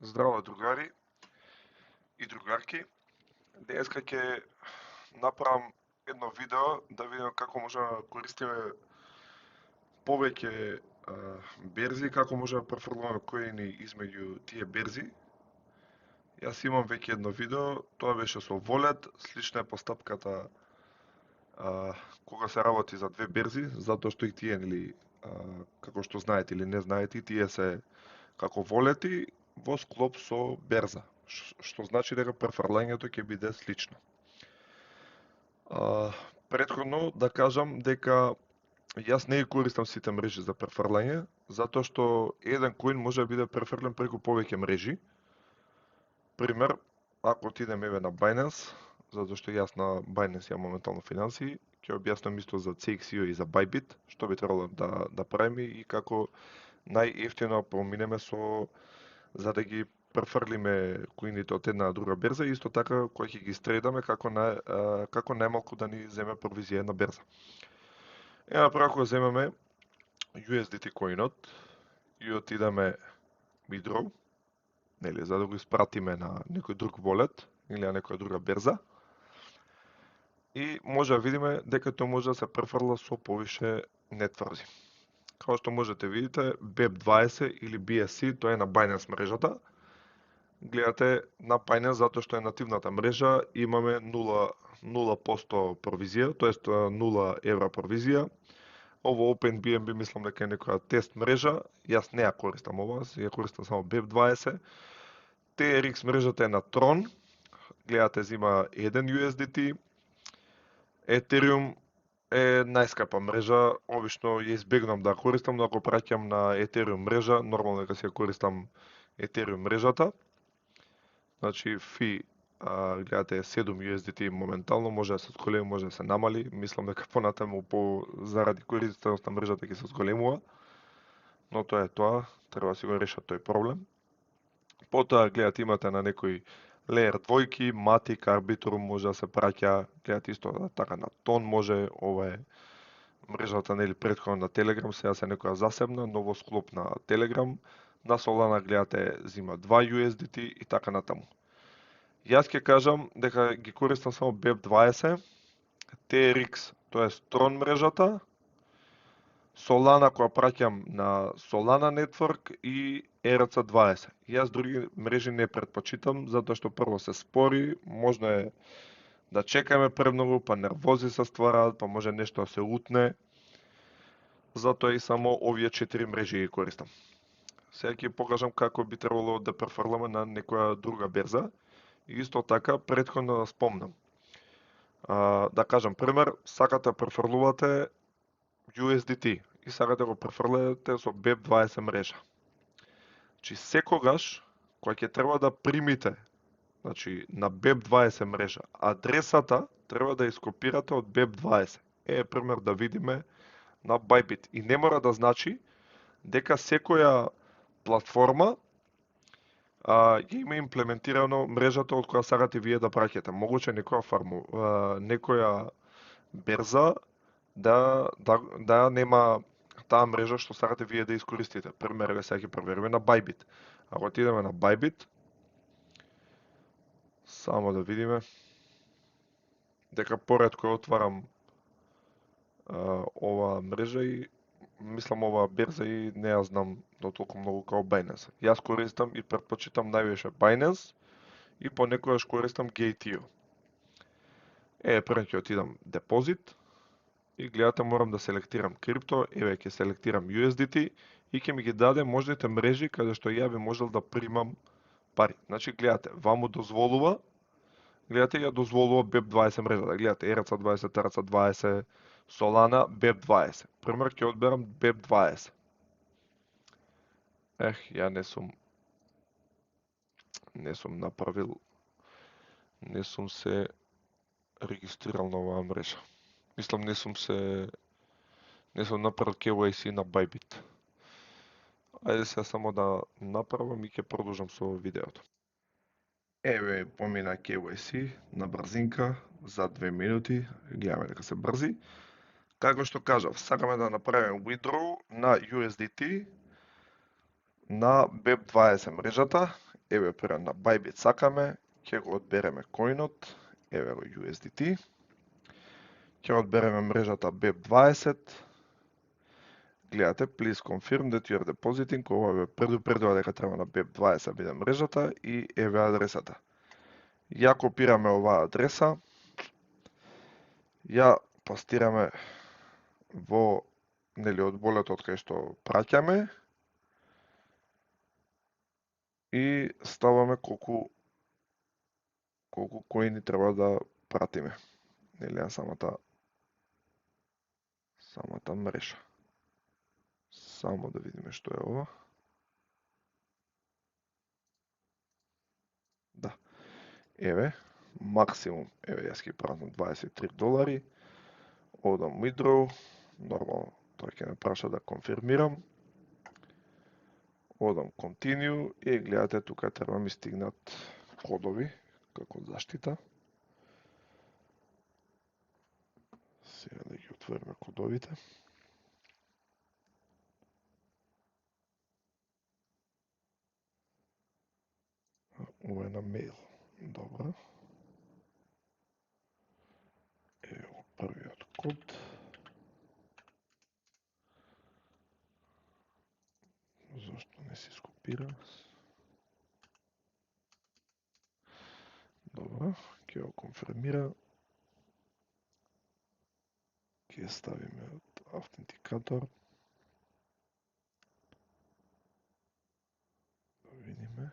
Здраво, другари и другарки. Денеска ќе направам едно видео да видиме како може да користиме повеќе берзи, како може да префрлуваме коини измеѓу тие берзи. Јас имам веќе едно видео, тоа беше со Wallet, слична е постапката кога се работи за две берзи, затоа што и тие, нели, како што знаете или не знаете, тие се како волети во склоп со берза, што значи дека префрлањето ќе биде слично. Претходно да кажам дека јас не ги користам сите мрежи за префрлање, затоа што еден коин може да биде префрлен преку повеќе мрежи. Пример, ако отидем еве на Binance, затоа што јас на Binance имам моментално финансии, ќе објаснам исто за CXIO и за Bybit, што би требало да правиме и како најефтино поминеме за да ги префрлиме коините од една на друга берза и исто така кои ќе ги стредаме како најмалку да ни земе провизија на берза. Направо ако земеме USDT коинот и отидеме withdraw, нели, за да го испратиме на некој друг wallet или на некоја друга берза, и може да видиме дека тоа може да се префрла со повише нетворзи. Како што можете видите, BEP20 или BSC, тоа е на Binance мрежата. Гледате на Binance затоа што е нативната мрежа, имаме 0% провизија, тоест 0 евра провизија. Ово OpenBNB мислам дека е некоја тест мрежа, јас не ја користам ова, ја користам само BEP20. TRX мрежата е на Tron, гледате зима 1 USDT. Ethereum е најскапа мрежа, обично ја избегнам да користам, но ако праќам на Ethereum мрежа, нормално дека ќе користам Ethereum мрежата. Значи, фи, гледате 7 USDT моментално, може да се зголеми, може да се намали. Мислам дека понатаму заради користеност на мрежата ќе се зголемува. Но тоа е тоа, треба да си го решат тој проблем. Потоа, гледате, имате на некои Layer 2, Matic, Arbitrum може да се праќа, гледате исто така на Ton може, ова е мрежата, нели, претходно на Telegram, сега се некоја засебна, ново склоп на Telegram. На Solana гледате зима 2 USDT и така натаму. Јас ќе кажам дека ги користам само BEP20, TRX, тоа е Tron мрежата, Solana која праќам на Solana Network и ERC20. Јас други мрежи не предпочитам, затоа што прво се спори, можно е да чекаме премногу, па нервози се ствараат, па може нешто да се утне. Затоа и само овие 4 мрежи ги користам. Сега ќе покажам како би требало да префрламе на некоја друга берза. И исто така, претходно да спомнам. Да кажам пример, сакате да префрлувате USDT и сакате го префрлете со BEP20 мрежа. Значи, секогаш, кога ќе треба да примите, значи, на BEP20 мрежа, адресата треба да ископирате од BEP20. Пример да видиме на Bybit. И не мора да значи дека секоја платформа ја има имплементирано мрежата од која сакате вие да праќате. Могуче некоја берза да нема таа мрежа што сакате вие да искористите. Пример, сега ќе провериме на Bybit. Ако отидеме на Bybit, само да видиме дека поретко отварам ова мрежа и мислам ова берза и не ја знам до толку многу како Binance. Јас користам и предпочитам највише Binance и понекогаш користам Gate.io. Пред ќе отидам депозит и гледате морам да селектирам крипто, ќе селектирам USDT и ќе ми ги даде можните мрежи каде што ја би можел да примам пари. Значи гледате, ваму дозволува, гледате ја дозволува BEP20 мрежата, гледате ERC20, TRC20, Solana, BEP20. Пример ќе одберам BEP20. Ја не сум направил, не сум се регистрирал на оваа мрежа. Мислам не сум направил KYC на Bybit. Ајде сега само да направам и ќе продолжам со видеото. Помина KYC на брзинка за 2 минути, гледаме дека се брзи. Како што кажав, сакаме да направиме withdraw на USDT на BEP20 мрежата еве према на Bybit сакаме, ќе го одбереме коинот, еве го USDT, ќе одбереме мрежата BEP20, гледате, please confirm that you are depositing, ова ве предупредува дека треба на BEP20 биде мрежата и еве адресата. Ја копираме оваа адреса, ја пастираме во од волетот кај што праќаме и ставаме колку коини треба да пратиме. На самата мрежа. Само да видиме што е ова. Да. Еве, максимум, еве јас ќе пратам $23. Одам withdraw, нормално, тој ќе ме праша да конфирмирам. Одам continue и гледате тука треба ми стигнат кодови како заштита. Сега да ги отвориме кодовите. Ова е на мејл. Добро. Ево првиот код. Зошто не се скопира? Добро, ќе го конфирмира. Ќе ставиме од автентикатор. Да видиме.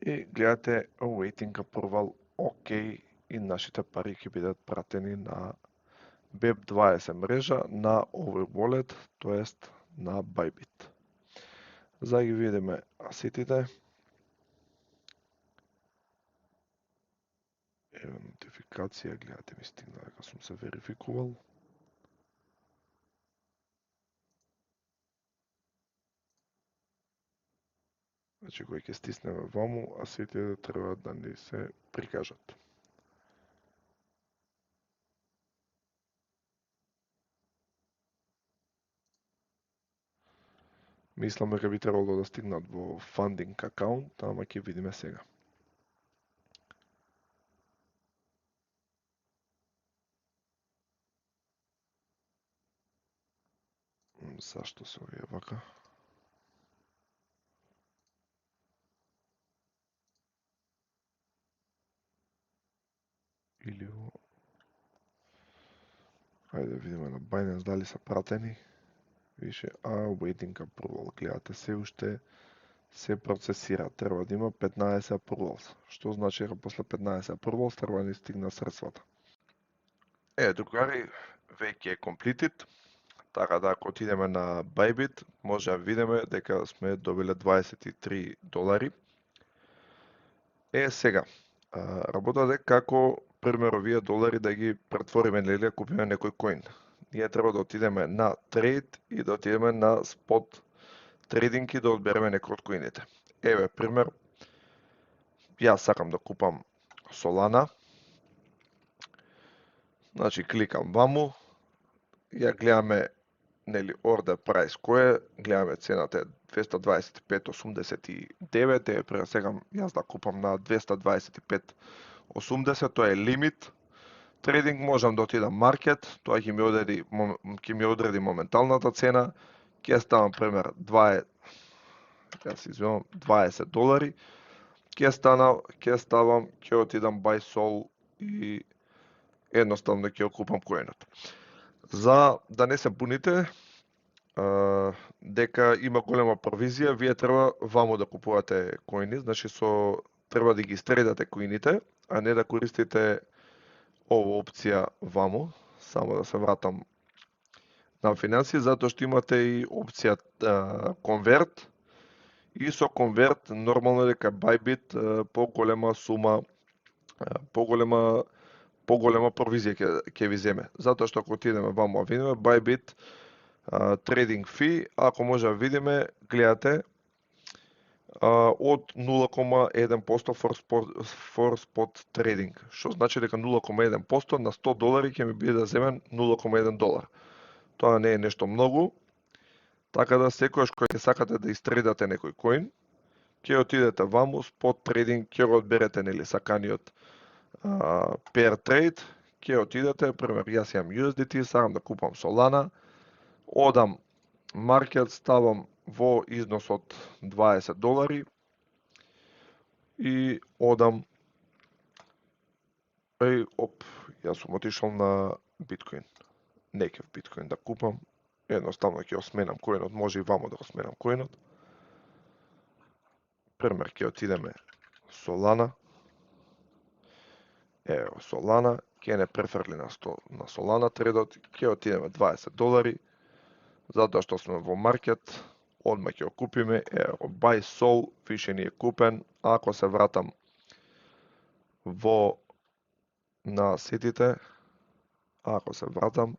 И гледате awaiting approval, OK, и нашите пари ќе бидат пратени на BEP20 мрежа на овој wallet, тоест на Bybit. За ги видиме асетите. Еве нотификација, гледате ми стигна дека сум се верификувал. Значи, кој ќе стиснеме ваму, асетите треба да ни се прикажат. Мислам дека би требало да стигнат во funding акаунт, ама ќе видиме сега. Зашто се овие вака? Или во... Ајде да видиме на Binance дали се пратени. Више, waiting approval, гледате се уште се процесира. Треба да има 15 approvals. Што значи дека после 15 approvals треба да ни стигна средствата. Другари, веќе е completed. Така да, ако отидеме на Bybit, може да видиме дека сме добиле $23. Сега, работата е како, пример, овие долари да ги претвориме или да купиме некој коин. Ние треба да отидеме на трейд и да отидеме на спот трейдинг и да одбереме некој од коините. Еве, пример, јас сакам да купам Solana. Значи, кликам ваму, ја гледаме, нели, order price кој е, гледаме цената е 225.89, е пресегам јас да купам на 225.80, тоа е лимит. Трейдинг можам да отидам маркет, тоа ќе ми одреди моменталната цена, ќе ставам пример $20, ќе отидам buy sol и едноставно ќе купам коинот. За да не се буните, дека има голема провизија, вие треба ваму да купувате коини, значи треба да ги стредате коините, а не да користите ова опција ваму. Само да се вратам на финансии, затоа што имате и опција конверт, и со конверт нормално дека Bybit поголема сума, поголема провизија ќе ви земе. Затоа што ако отидеме ваму, видиме Bybit trading fee, ако може да видиме, гледате, од 0,1% for spot trading. Што значи дека 0,1% на $100 ќе ми биде земен $0,1. Тоа не е нешто многу. Така да секогаш кога ќе сакате да истредате некој коин, ќе отидете ваму, спот трейдинг, ќе го одберете нели саканиот pair trade, ќе отидете, пример, јас имам USDT, сакам да купам Solana, одам маркет, ставам во износ од $20 и одам јас сум отишол на биткоин. Некев биткоин да купам, едноставно ќе го сменам коинот, може и вамо да го сменам коинот. Пример, ќе отидеме Solana, ево Solana, ќе не префрли на Solana трейдот, ќе отидеме $20, затоа што сме во маркет, одма ќе го купиме, ево buy Sol, више ни е купен, ако се вратам во на сетите, ако се вратам,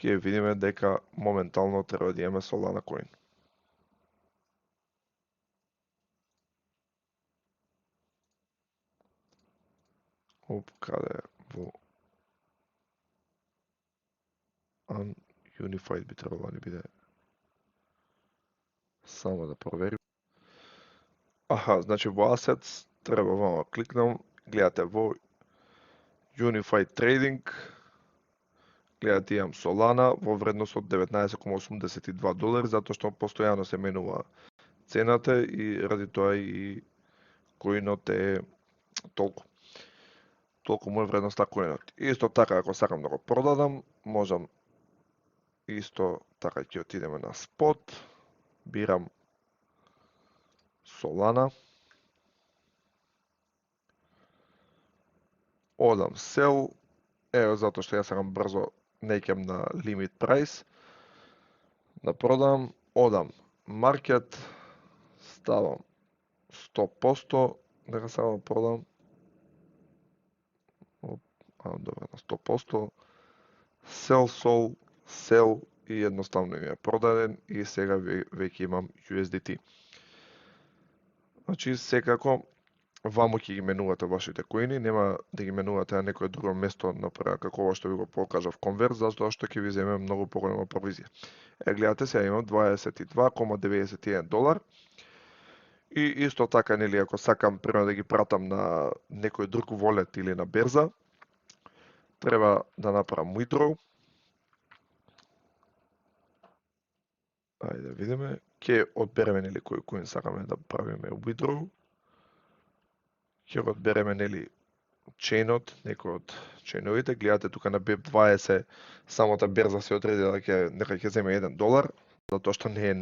ќе видиме дека моментално треба да имаме Solana coin. Каде во Unified би требало да биде. Само да проверим. Аха, значи во Assets треба вама кликнам, гледате во Unified Trading, гледате имам Solana во вредност од $19,82, затоа што постојано се менува цената и ради тоа и коинот е толку. Толку му е вредноста коинот. Исто така, ако сакам да го продадам, можам исто така ќе отидеме на спот, бирам Solana, одам sell, ево затоа што јас сакам брзо, не ќем на limit price, да продам, одам market, ставам 100%, дека само продам, добро, на 100%, sell Sol, sell и едноставно ми е продаден и сега веќе имам USDT. Значи, секако, ваму ќе ги менувате вашите коини, нема да ги менувате на некое друго место, например, како ова што ви го покажав конверт, затоа што ќе ви земе многу поголема провизија. Гледате, сега имам $22,91. И исто така, нели, ако сакам, пример, да ги пратам на некој друг волет или на берза, треба да направам withdraw. Ајде да видиме. Ќе одбереме нели кој коин сакаме да правиме withdraw. Ќе го одбереме нели чейнот, некој од чейновите. Гледате тука на BEP20 самата берза се одреди дека ќе земе $1, затоа што не е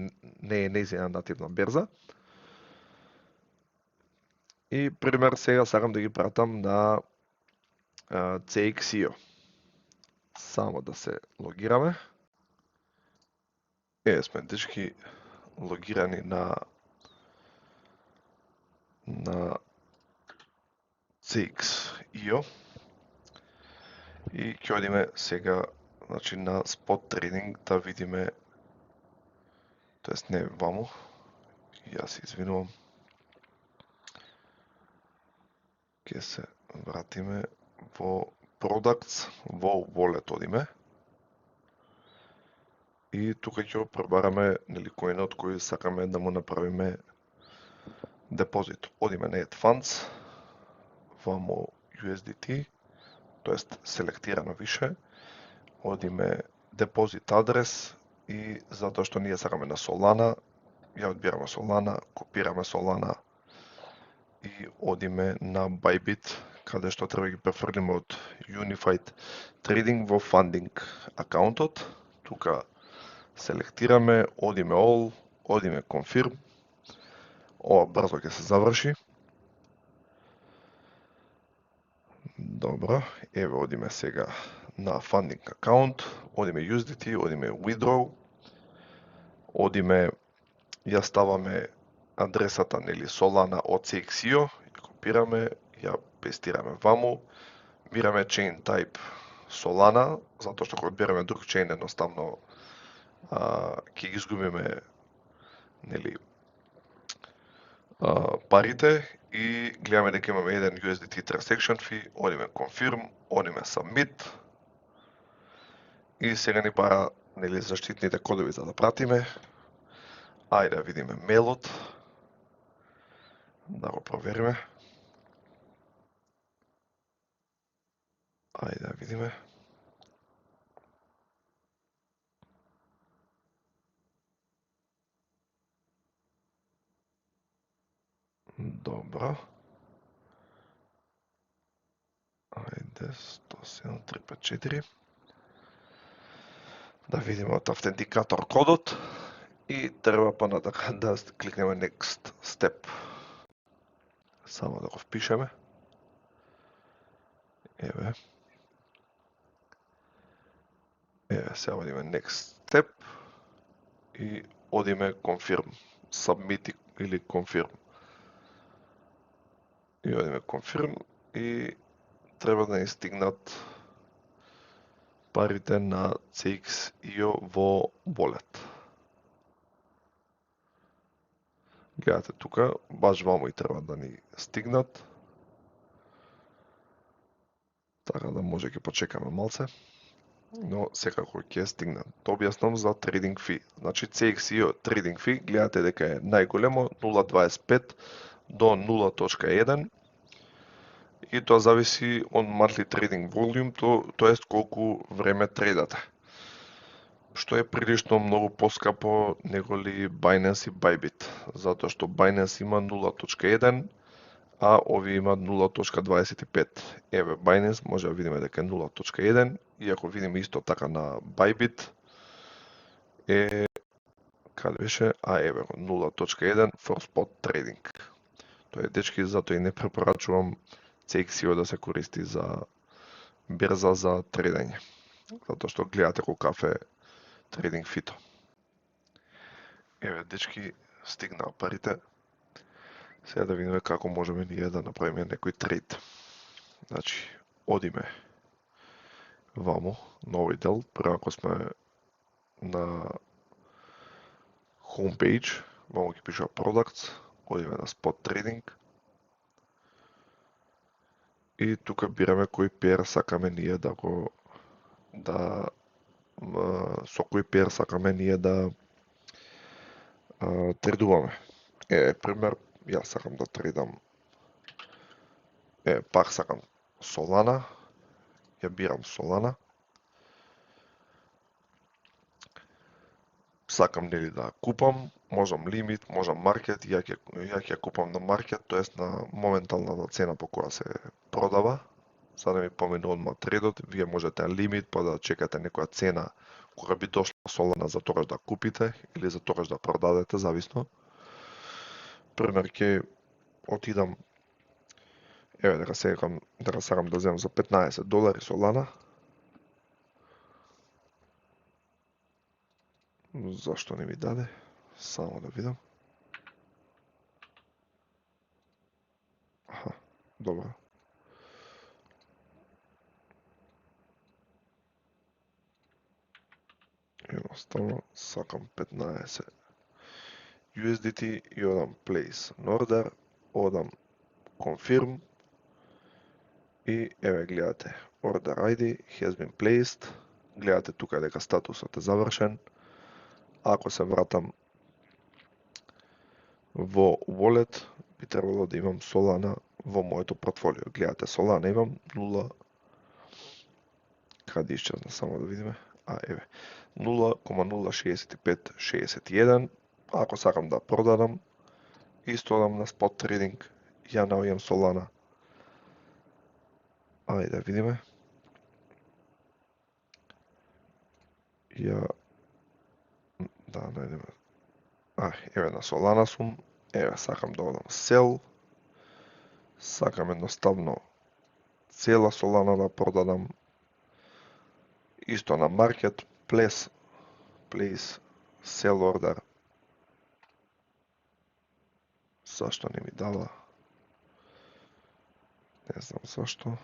нејзина нативна берза. И пример сега сакам да ги пратам на CXIO. Само да се логираме. Сме дечки логирани на CXIO и ќе одиме сега, значи, на спот трейдинг да видиме, тоест не ваму, јас се извинувам, ќе се вратиме во Products, во Wallet одиме и тука ќе пребараме нели коинот кој сакаме да му направиме депозит. Одиме на Add Funds, вамо USDT, тоест селектирано више, одиме депозит адрес и затоа што ние сакаме на Solana, ја одбираме Solana, копираме Solana и одиме на Bybit, каде што треба ги префрлиме од Unified Trading во Funding акаунтот. Тука селектираме, одиме All, одиме Confirm. Ова брзо ќе се заврши. Добро, еве одиме сега на Funding акаунт, одиме USDT, одиме Withdraw, одиме, ја ставаме адресата, нели, Solana од CXIO, ја копираме, ја пестираме ваму, бираме chain type Solana, затоа што кога одбереме друг chain, едноставно ќе ги изгубиме, нели, парите и гледаме дека имаме еден USDT transaction fee, одиме confirm, одиме submit и сега ни бара нели заштитните кодови за да пратиме. Ајде да видиме мейлот. Да го провериме. Ајде да видиме. Добро. Ајде, 107-354. Да видиме од автентикатор кодот и треба понатака да кликнеме next step. Само да го впишеме. Еве. Еве, сега одиме next step и одиме confirm, submit или confirm. И одиме confirm и треба да ни стигнат парите на CXIO во Wallet. Гледате тука, баш ваму и треба да ни стигнат. Така да може ќе почекаме малце. Но секако ќе стигнат. Да објаснам за trading fee. Значи CXIO trading fee гледате дека е најголемо 0.25 до 0.1 и тоа зависи од monthly trading volume, тоест колку време трейдате. Што е прилично многу поскапо него ли Binance и Bybit, затоа што Binance има 0.1, а овие имаат 0.25. Еве, Binance може да видиме дека е 0.1, и ако видиме исто така на Bybit, е, каде беше, еве го, 0.1 for spot trading. Тоа е, дечки, затоа и не препорачувам CXIO да се користи за берза за трейдање. Затоа што гледате колкав е трейдинг фито. Еве, дечки, стигнаа парите. Сега да видиме како можеме ние да направиме некој трейд. Значи, одиме ваму, на овој дел, прво ако сме на homepage, ваму ќе пишува products, одиме на spot trading и тука бираме кој пер сакаме ние да го со кој пер сакаме ние да трейдуваме. Пример, јас сакам да трейдам, пак сакам Solana, ја бирам Solana. Сакам нели да купам, можам лимит, можам маркет, ја ќе купам на маркет, тоест на моменталната цена по која се продава, за да ми помине одма трейдот, вие можете на лимит па да чекате некоја цена кога би дошла Solana за тогаш да купите или за тогаш да продадете, зависно. Пример, ќе отидам, еве дека сакам да земам за $15 Solana. Зашто не ми даде? Само да видам. Аха, добро. Едноставно сакам 15 USDT и одам place an order, одам confirm и еве гледате order ID has been placed. Гледате тука дека статусот е завршен. Ако се вратам во wallet, би требало да имам Solana во моето портфолио. Гледате, Solana имам 0, каде исчезна, само да видиме. Еве, 0,06561. Ако сакам да продадам, исто одам на spot trading, ја наоѓам Solana. Ајде да видиме. Да најдеме. Еве на Solana сум. Еве, сакам да одам sell. Сакам едноставно цела Solana да продадам. Исто на market, place sell order. Зашто не ми дава? Не знам зашто.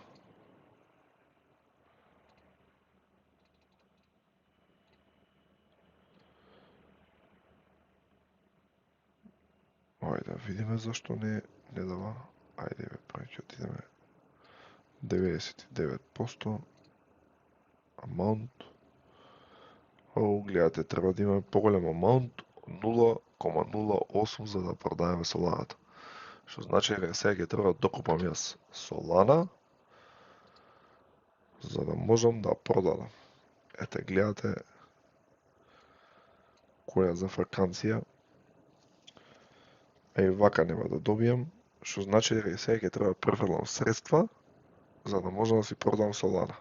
Ајде да видиме зашто не дава. Ајде бе, прави ќе отидеме 99% amount. Гледате, треба да имаме поголем амаунт, 0,08 за да продадеме Соланата. Што значи дека сега ќе треба да докупам јас Солана, за да можам да продадам. Ете, гледате која за фраканција, а и вака нема да добијам, што значи дека сега ќе треба да префрлам средства, за да можам да си продам Солана.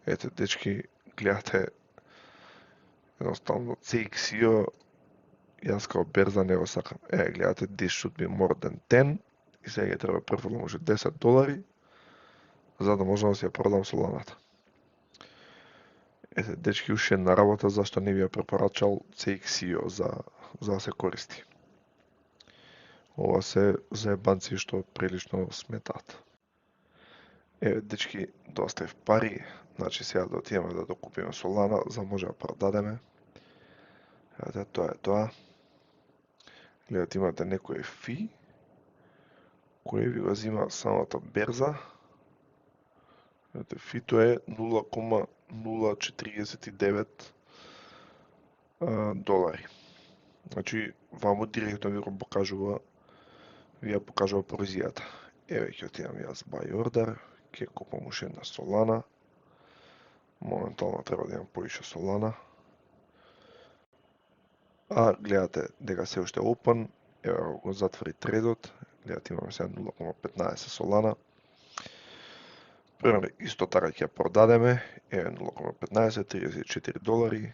Ете, дечки, гледате, едноставно CXO, јас као берза не го сакам. Гледате, this should be more than 10, и сега ќе треба да префрлам уште $10, за да можам да си ја продам Соланата. Ете, дечки, уште една работа зашто не ви ја препорачал CXO за да се користи. Ова се заебанци што прилично сметаат. Дечки, доставив пари, значи сега да отидеме да докупиме Солана, за може да продадеме. Ете, тоа е тоа. Гледате, имате некој фи, кој ви го зима самата берза. Ете, фито е 0,049 долари. Значи, ваму директно ви го покажува, ви ја покажува провизијата. Еве, ќе отидам јас buy order, ќе купам уште една Солана. Моментално треба да имам поише Солана. Гледате дека се уште open, еве го затвори трейдот, гледате имаме сега 0,15 Солана. Пример, исто така ќе продадеме, еве 0,15, 34 долари,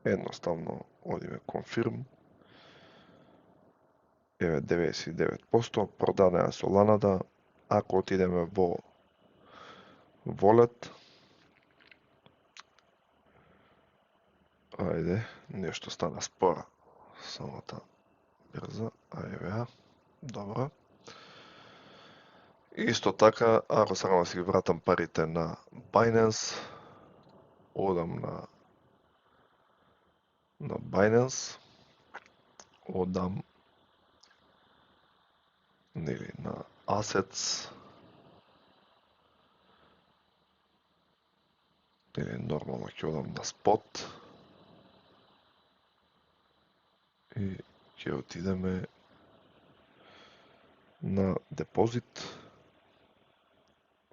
едноставно одиме confirm, еве 99%, продадена Соланата, ако отидеме во Wallet, ајде, нешто стана спора, самата берза, еве, добро. Исто така, ако сакам да си вратам парите на Binance, одам на Binance, одам нели на Assets, нели нормално ќе одам на Spot и ќе отидеме на депозит.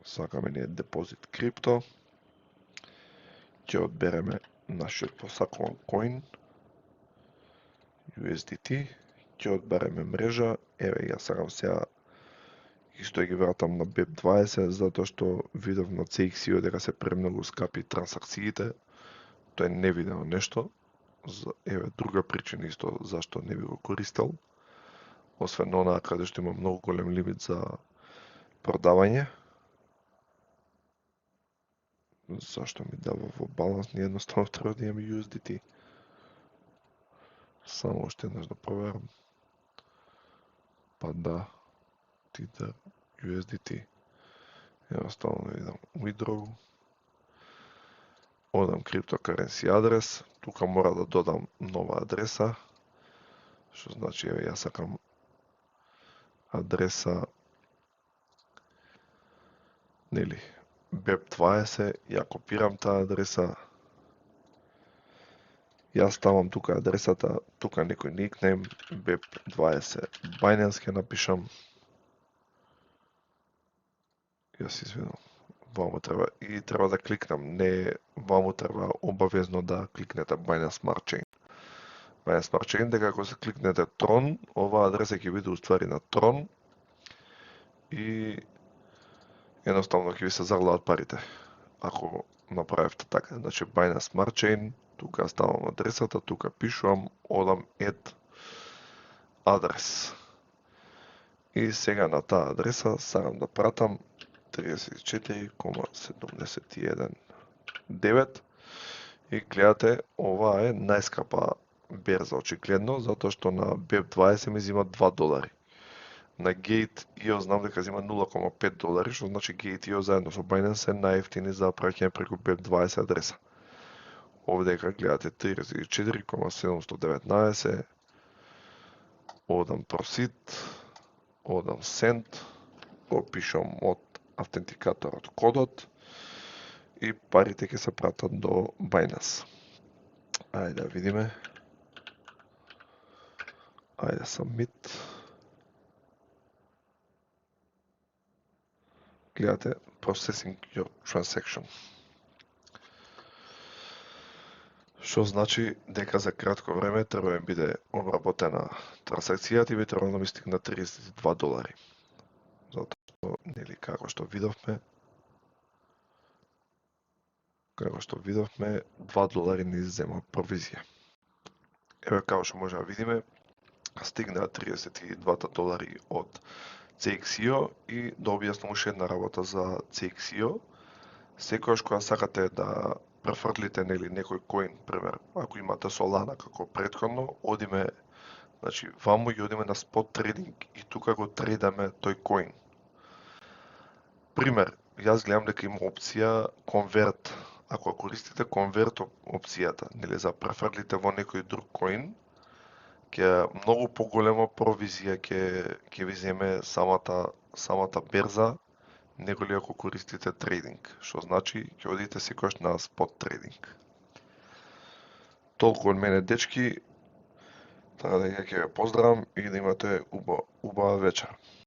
Сакаме ние депозит крипто. Ќе одбереме нашиот посакуван коин USDT. Ќе одбереме мрежа. Еве, јас сакам сега исто ги вратам на BEP20, затоа што видов на CXO дека се премногу скапи трансакциите. Тоа е невидено нешто. Еве, друга причина исто зашто не би го користел. Освен онаа каде што има многу голем лимит за продавање. Зашто ми дава во баланс, ни едноставно треба да имам USDT. Само уште еднаш да проверам. Па да, Tether USDT. Едноставно да видам withdraw. Одам криптокаренси адрес. Тука мора да додам нова адреса. Што значи, еве, јас сакам адреса, нели, BEP20, ја копирам таа адреса, јас ставам тука адресата, тука некој никнейм, BEP20, Binance ќе напишам, јас извинам, ваму треба, и треба да кликнам, не ваму треба обавезно да кликнете Binance Smart Chain. Binance Smart Chain, дека ако се кликнете Tron, оваа адреса ќе биде уствари на Tron и едноставно ќе ви се заглават парите. Ако направевте така, значи Binance Smart Chain, тука ставам адресата, тука пишувам, одам add адрес. И сега на таа адреса сакам да пратам 34,71,9 и гледате, ова е најскапа берза очигледно, затоа што на BEP20 ми зима 2 долари. На Gate.io знам дека зима 0,5 долари, што значи Gate.io заедно со Binance се најефтини за праќање преку BEP20 адреса. Овдека гледате 34,719, одам proceed, одам send, опишам од автентикаторот кодот и парите ќе се пратат до Binance. Ајде да видиме. Ајде submit. Гледате processing your transaction. Што значи дека за кратко време треба да биде обработена трансакцијата и би требало да ми стигнат $32. Затоа што, нели, како што видовме, $2 ни зема провизија. Еве како што може да видиме, стигнаа $32 од CXIO и да објаснам уште една работа за CXIO. Секогаш кога сакате да префрлите нели некој коин, пример, ако имате Solana како претходно, одиме, значи ваму и одиме на spot trading и тука го трейдаме тој коин. Пример, јас гледам дека има опција convert. Ако користите convert опцијата, нели за префрлите во некој друг коин, ќе многу поголема провизија ќе ви земе самата берза, него ли ако користите трейдинг, што значи ќе одите секогаш на спот трейдинг. Толку од мене, дечки, така да ќе ве поздравам и да имате убава вечер.